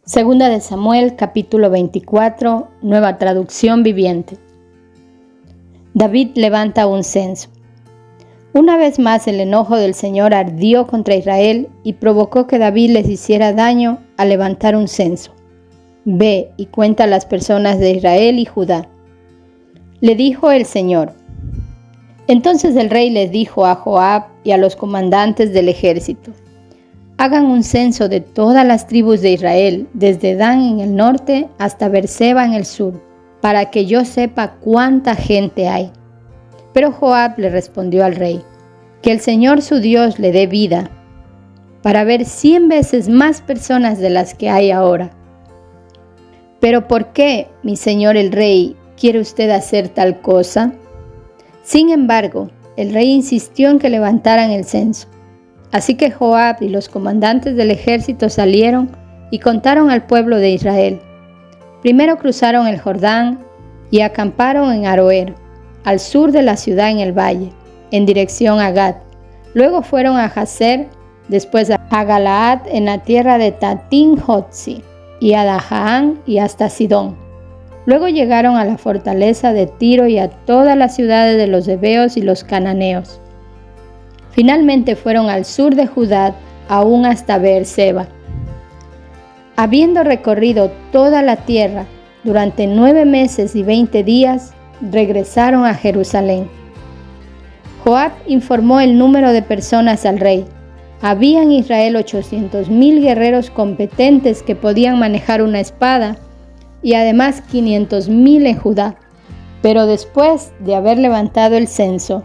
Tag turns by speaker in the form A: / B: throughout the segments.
A: Segunda de Samuel, capítulo 24, nueva traducción viviente. David levanta un censo. Una vez más el enojo del Señor ardió contra Israel y provocó que David les hiciera daño al levantar un censo. Ve y cuenta a las personas de Israel y Judá. Le dijo el Señor. Entonces el rey les dijo a Joab y a los comandantes del ejército: hagan un censo de todas las tribus de Israel, desde Dan en el norte hasta Beerseba en el sur, para que yo sepa cuánta gente hay. Pero Joab le respondió al rey: que el Señor su Dios le dé vida, para ver 100 veces más personas de las que hay ahora. Pero ¿por qué, mi señor el rey, quiere usted hacer tal cosa? Sin embargo, el rey insistió en que levantaran el censo. Así que Joab y los comandantes del ejército salieron y contaron al pueblo de Israel. Primero cruzaron el Jordán y acamparon en Aroer, al sur de la ciudad en el valle, en dirección a Gat. Luego fueron a Jazer, después a Galaad en la tierra de Tatín-Jotzi, y a Dahaán y hasta Sidón. Luego llegaron a la fortaleza de Tiro y a todas las ciudades de los heveos y los cananeos. Finalmente fueron al sur de Judá, aún hasta Beerseba. Habiendo recorrido toda la tierra durante 9 meses y 20 días, regresaron a Jerusalén. Joab informó el número de personas al rey. Había en Israel 800,000 guerreros competentes que podían manejar una espada, y además 500,000 en Judá. Pero después de haber levantado el censo,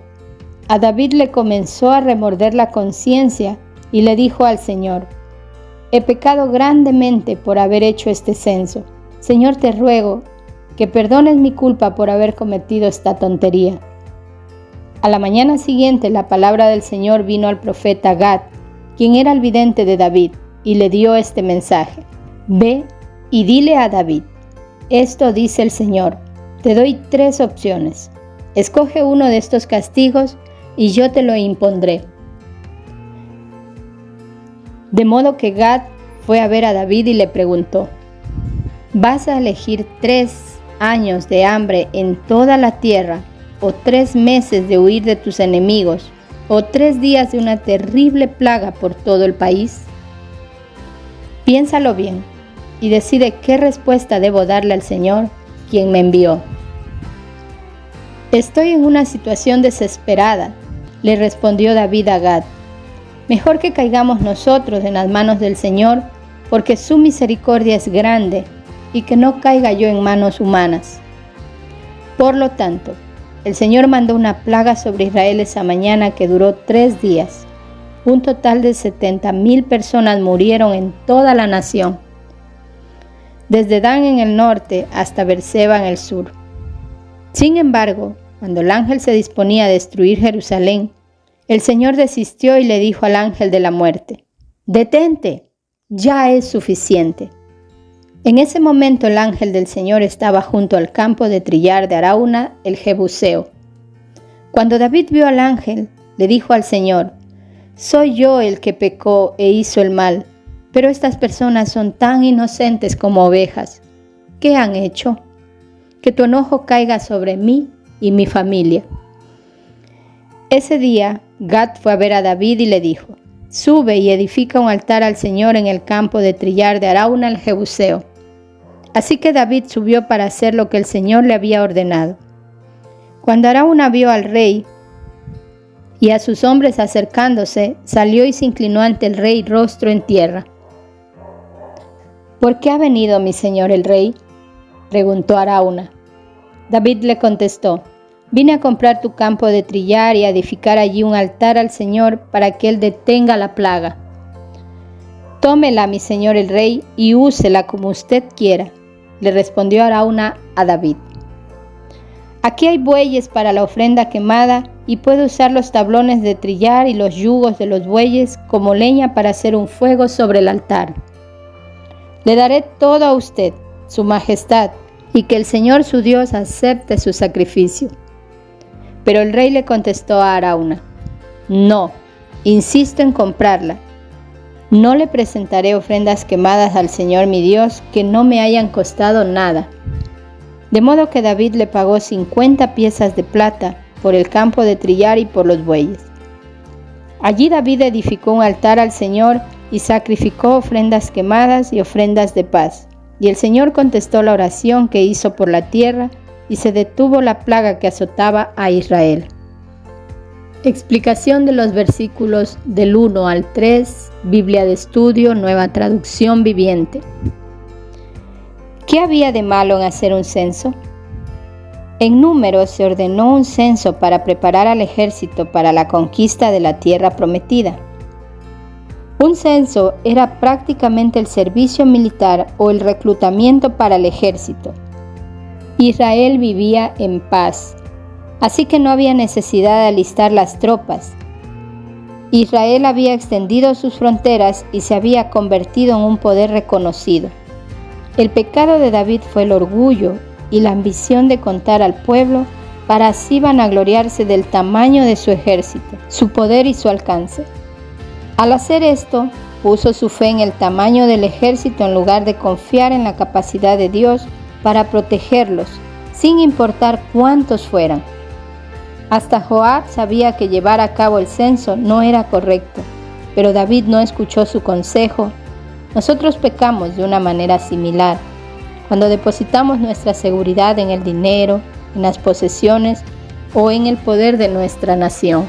A: a David le comenzó a remorder la conciencia y le dijo al Señor: he pecado grandemente por haber hecho este censo. Señor, te ruego que perdones mi culpa por haber cometido esta tontería. A la mañana siguiente la palabra del Señor vino al profeta Gad, quien era el vidente de David, y le dio este mensaje: ve y dile a David: esto dice el Señor, te doy 3 opciones. Escoge uno de estos castigos y yo te lo impondré. De modo que Gad fue a ver a David y le preguntó: ¿vas a elegir 3 años de hambre en toda la tierra, o 3 meses de huir de tus enemigos, o 3 días de una terrible plaga por todo el país? Piénsalo bien y decide qué respuesta debo darle al Señor, quien me envió. Estoy en una situación desesperada, le respondió David a Gad. Mejor que caigamos nosotros en las manos del Señor, porque su misericordia es grande, y que no caiga yo en manos humanas. Por lo tanto, el Señor mandó una plaga sobre Israel esa mañana que duró 3 días. Un total de 70,000 personas murieron en toda la nación, desde Dan en el norte hasta Beerseba en el sur. Sin embargo, cuando el ángel se disponía a destruir Jerusalén, el Señor desistió y le dijo al ángel de la muerte: detente, ya es suficiente. En ese momento el ángel del Señor estaba junto al campo de trillar de Arauna el Jebuseo. Cuando David vio al ángel, le dijo al Señor: soy yo el que pecó e hizo el mal, pero estas personas son tan inocentes como ovejas. ¿Qué han hecho? Que tu enojo caiga sobre mí y mi familia. Ese día, Gad fue a ver a David y le dijo: sube y edifica un altar al Señor en el campo de trillar de Arauna el Jebuseo. Así que David subió para hacer lo que el Señor le había ordenado. Cuando Arauna vio al rey y a sus hombres acercándose, salió y se inclinó ante el rey rostro en tierra. ¿Por qué ha venido mi señor el rey?, preguntó Arauna. David le contestó: vine a comprar tu campo de trillar y a edificar allí un altar al Señor para que Él detenga la plaga. Tómela, mi señor el rey, y úsela como usted quiera, le respondió Arauna a David. Aquí hay bueyes para la ofrenda quemada, y puede usar los tablones de trillar y los yugos de los bueyes como leña para hacer un fuego sobre el altar. Le daré todo a usted, su majestad, y que el Señor su Dios acepte su sacrificio. Pero el rey le contestó a Arauna: no, insisto en comprarla. No le presentaré ofrendas quemadas al Señor mi Dios que no me hayan costado nada. De modo que David le pagó 50 piezas de plata por el campo de trillar y por los bueyes. Allí David edificó un altar al Señor y sacrificó ofrendas quemadas y ofrendas de paz. Y el Señor contestó la oración que hizo por la tierra y se detuvo la plaga que azotaba a Israel. Explicación de los versículos del 1 al 3, Biblia de Estudio, Nueva Traducción Viviente. ¿Qué había de malo en hacer un censo? En Números se ordenó un censo para preparar al ejército para la conquista de la tierra prometida. Un censo era prácticamente el servicio militar o el reclutamiento para el ejército. Israel vivía en paz, así que no había necesidad de alistar las tropas. Israel había extendido sus fronteras y se había convertido en un poder reconocido. El pecado de David fue el orgullo y la ambición de contar al pueblo para así vanagloriarse del tamaño de su ejército, su poder y su alcance. Al hacer esto, puso su fe en el tamaño del ejército en lugar de confiar en la capacidad de Dios para protegerlos, sin importar cuántos fueran. Hasta Joab sabía que llevar a cabo el censo no era correcto, pero David no escuchó su consejo. Nosotros pecamos de una manera similar, cuando depositamos nuestra seguridad en el dinero, en las posesiones o en el poder de nuestra nación.